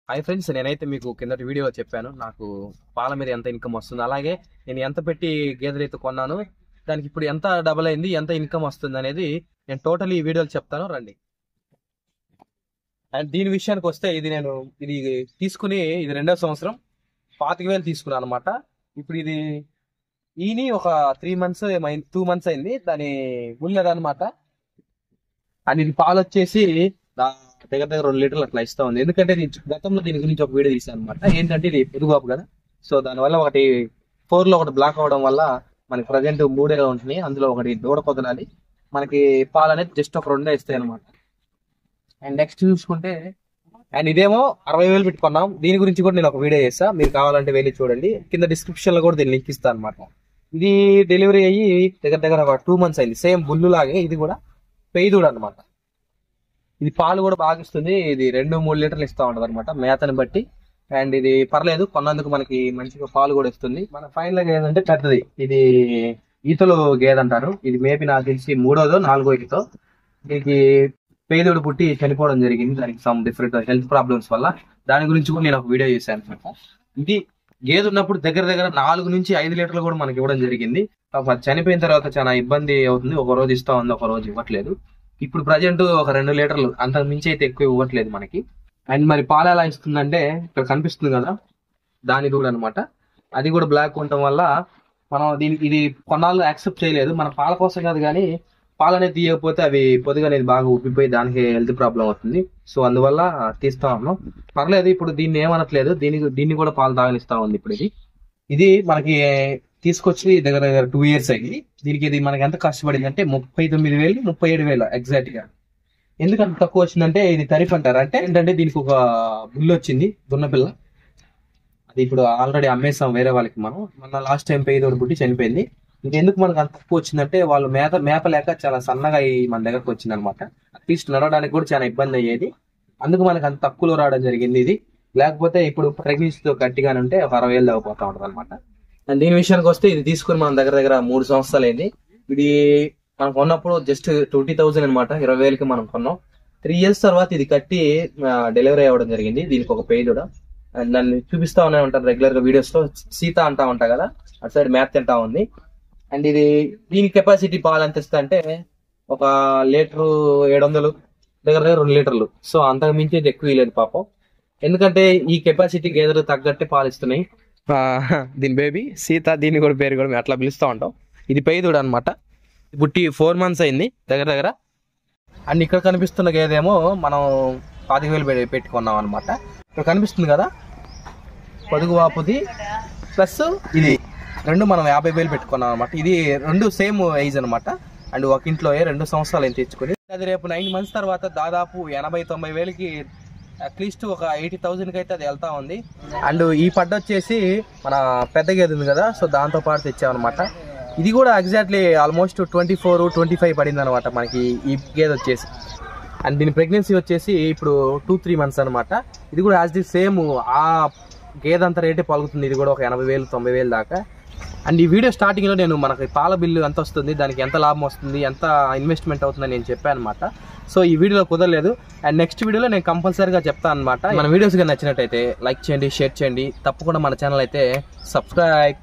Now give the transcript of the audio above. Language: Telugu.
హాయ్ ఫ్రెండ్స్, నేనైతే మీకు కిందటి వీడియో చెప్పాను నాకు పాల మీద ఎంత ఇన్కమ్ వస్తుంది, అలాగే నేను ఎంత పెట్టి గేదెలు అయితే కొన్నాను దానికి ఇప్పుడు ఎంత డబుల్ అయింది, ఎంత ఇన్కమ్ వస్తుంది అనేది నేను టోటల్ ఈ వీడియోలో చెప్తాను రండి. అండ్ దీని విషయానికి వస్తే ఇది తీసుకుని ఇది 2వ సంవత్సరం 25,000 తీసుకున్నాను అనమాట. ఇప్పుడు ఇది ఈని ఒక 3 months 2 months అయింది దాని అనమాట. అండ్ ఇది పాలు వచ్చేసి దగ్గర 2 లీటర్లు అట్లా ఇస్తా ఉంది. ఎందుకంటే గతంలో దీని గురించి ఒక వీడియో తీసాను అనమాట. ఏంటంటే ఇది పొదుగుబాపు కదా, సో దానివల్ల ఒకటి 4లో ఒకటి బ్లాక్ అవడం వల్ల మనకి ప్రజెంట్ 3 ఉంటున్నాయి, అందులో ఒకటి దూడ కొదలాలి. మనకి పాలు అనేది జస్ట్ ఒక 2 ఇస్తాయి అనమాట. అండ్ నెక్స్ట్ చూసుకుంటే అండ్ ఇదేమో 60,000 పెట్టుకున్నాం. దీని గురించి కూడా నేను ఒక వీడియో చేస్తా, మీరు కావాలంటే వెళ్ళి చూడండి, కింద డిస్క్రిప్షన్ లో కూడా దీన్ని లింక్ ఇస్తాను అనమాట. ఇది డెలివరీ అయ్యి దగ్గర ఒక 2 months అయింది. సేమ్ బుల్లు లాగే ఇది కూడా పెయిదూడు అనమాట. ఇది పాలు కూడా బాగా ఇస్తుంది. ఇది 2-3 లీటర్లు ఇస్తా ఉంటది అనమాట మేతని బట్టి. అండ్ ఇది పర్లేదు, కొన్నందుకు మనకి మంచిగా పాలు కూడా ఇస్తుంది. మన ఫైనల్ గా ఏంటంటే పెద్దది ఇది ఈతలు గేదె అంటారు. ఇది మేబీ నాకు తెలిసి 3వ 4వ ఈతతో దీనికి పేదోడు పుట్టి చనిపోవడం జరిగింది. దానికి సమ్ డిఫరెంట్ హెల్త్ ప్రాబ్లమ్స్ వల్ల. దాని గురించి కూడా నేను ఒక వీడియో చేశాను అనమాట. ఇది గేదె ఉన్నప్పుడు దగ్గర 4 నుంచి 5 లీటర్లు కూడా మనకి ఇవ్వడం జరిగింది. చనిపోయిన తర్వాత చాలా ఇబ్బంది అవుతుంది. ఒక రోజు ఇస్తా ఉంది, ఒక రోజు ఇవ్వట్లేదు. ఇప్పుడు ప్రజెంట్ ఒక 2 లీటర్లు, అంతకు మించి అయితే ఎక్కువ ఇవ్వట్లేదు మనకి. అండ్ మరి పాలు ఎలా ఇస్తుందంటే ఇక్కడ కనిపిస్తుంది కదా, దాని దూడ అనమాట. అది కూడా బ్లాక్ ఉండటం వల్ల మనం ఇది కొన్నాళ్ళు యాక్సెప్ట్ చేయలేదు. మన పాల కోసం కాదు, కానీ పాలు అనేది తీయకపోతే అవి పొదుగు అనేది బాగా ఉబ్బిపోయి దానికి హెల్త్ ప్రాబ్లం అవుతుంది. సో అందువల్ల తీస్తా ఉన్నాం. పర్లేదు, ఇప్పుడు దీన్ని ఏమనట్లేదు, దీన్ని కూడా పాలు తాగనిస్తా ఉంది. ఇప్పుడు ఇది మనకి తీసుకొచ్చి దగ్గర 2 years అయ్యి దీనికి ఇది మనకి ఎంత కష్టపడింది అంటే 39,000 37,000 ఎగ్జాక్ట్ గా. ఎందుకంత తక్కువ వచ్చిందంటే ఇది తరిఫ్ అంటారు. అంటే ఏంటంటే దీనికి ఒక బుల్ వచ్చింది, దున్నపిల్ల. అది ఇప్పుడు ఆల్రెడీ అమ్మేసాం వేరే వాళ్ళకి. మనం మన లాస్ట్ టైం పేదోడు పుట్టి చనిపోయింది. ఇంకెందుకు మనకు అంత తక్కువ వచ్చిందంటే వాళ్ళు మేపలేక చాలా సన్నగా మన దగ్గరకు వచ్చింది అనమాట. అట్లీస్ట్ నడవడానికి కూడా చాలా ఇబ్బంది అయ్యేది. అందుకు మనకు అంత తక్కువలో రావడం జరిగింది. ఇది లేకపోతే ఇప్పుడు ప్రెగ్నెన్సీతో గట్టిగానే ఉంటే ఒక 60,000 దాకపోతా ఉంటది అనమాట. అండ్ దీని విషయానికి వస్తే ఇది తీసుకుని మనం దగ్గర 3 సంవత్సరాలు అయింది. ఇది మనం కొన్నప్పుడు జస్ట్ 20,000 అనమాట, 20,000కి మనం కొన్నాం. 3 years తర్వాత ఇది కట్టి డెలివరీ అవ్వడం జరిగింది. దీనికి ఒక పేజ్ కూడా. అండ్ దాన్ని చూపిస్తా ఉన్నాయి ఉంటాను రెగ్యులర్ గా వీడియోస్ లో. సీత అంటా ఉంటా కదా, అటు సైడ్ మ్యాథ్ తింటా ఉంది. అండ్ దీని కెపాసిటీ పాలు ఎంత ఇస్తా అంటే ఒక 1,700 దగ్గర 2 లీటర్లు. సో అంతకు మించి ఎక్కువ లేదు పాపం. ఎందుకంటే ఈ కెపాసిటీ గేదెలు తగ్గట్టే పాలు ఇస్తున్నాయి. దీని బేబీ సీత, దీన్ని కూడా పేరు కూడా మేము అట్లా పిలుస్తూ ఉంటాం. ఇది పెయిదూడు అనమాట. పుట్టి 4 months అయింది దగ్గర. అండ్ ఇక్కడ కనిపిస్తున్న గేదేమో మనం 25,000 పెట్టుకున్నాం అనమాట. ఇక్కడ కనిపిస్తుంది కదా పొదుగు వాపుది ప్లస్ ఇది 2 మనం 50,000 పెట్టుకున్నాం అనమాట. ఇది 2 సేమ్ ఏజ్ అనమాట. అండ్ ఒక ఇంట్లో 2 సంవత్సరాలు ఏం తెచ్చుకొని అది రేపు 9 months తర్వాత దాదాపు 80,000-90,000కి అట్లీస్ట్ ఒక 80,000కి అయితే అది వెళ్తా ఉంది. అండ్ ఈ పడ్డ వచ్చేసి మన పెద్ద గేదె ఉంది కదా, సో దాంతో పాటు తెచ్చామన్నమాట. ఇది కూడా ఎగ్జాక్ట్లీ ఆల్మోస్ట్ 24-25 పడింది అనమాట మనకి ఈ గేదె వచ్చేసి. అండ్ దీని ప్రెగ్నెన్సీ వచ్చేసి ఇప్పుడు 2-3 months అనమాట. ఇది కూడా యాజ్ ది సేమ్ ఆ గేదె అంత రేటే పలుకుతుంది. ఇది కూడా ఒక 80,000-90,000 దాకా. అండ్ ఈ వీడియో స్టార్టింగ్ లో నేను మనకి పాల బిల్లు ఎంత వస్తుంది, దానికి ఎంత లాభం వస్తుంది, ఎంత ఇన్వెస్ట్మెంట్ అవుతుందని నేను చెప్పాను అనమాట. సో ఈ వీడియోలో కుదరలేదు. అండ్ నెక్స్ట్ వీడియోలో నేను కంపల్సరీగా చెప్తాను అనమాట. మన వీడియోస్ గా నచ్చినట్టయితే లైక్ చేయండి, షేర్ చేయండి, తప్పకుండా మన ఛానల్ అయితే సబ్స్క్రైబ్